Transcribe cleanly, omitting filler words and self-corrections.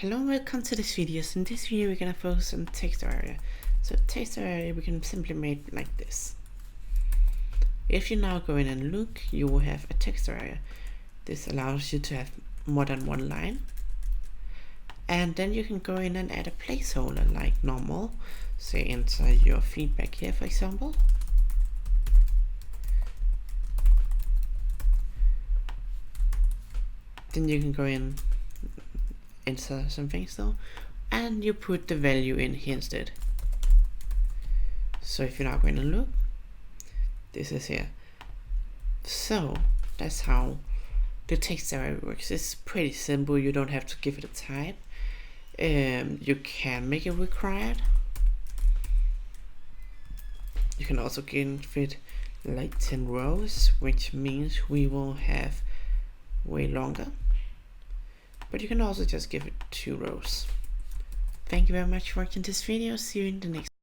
Hello and welcome to this video. So in this video we're gonna focus on text area. So text area we can simply make like this. If you now go in and look, you will have a text area. This allows you to have more than one line. And then you can go in and add a placeholder like normal. Say enter your feedback here, for example. Then you can go in, enter something still, and you put the value in here instead. So if you're now going to look, this is here. So that's how the text area works. It's pretty simple. You don't have to give it a type. You can make it required. You can also give it like 10 rows, which means we will have way longer. But you can also just give it 2 rows. Thank you very much for watching this video. See you in the next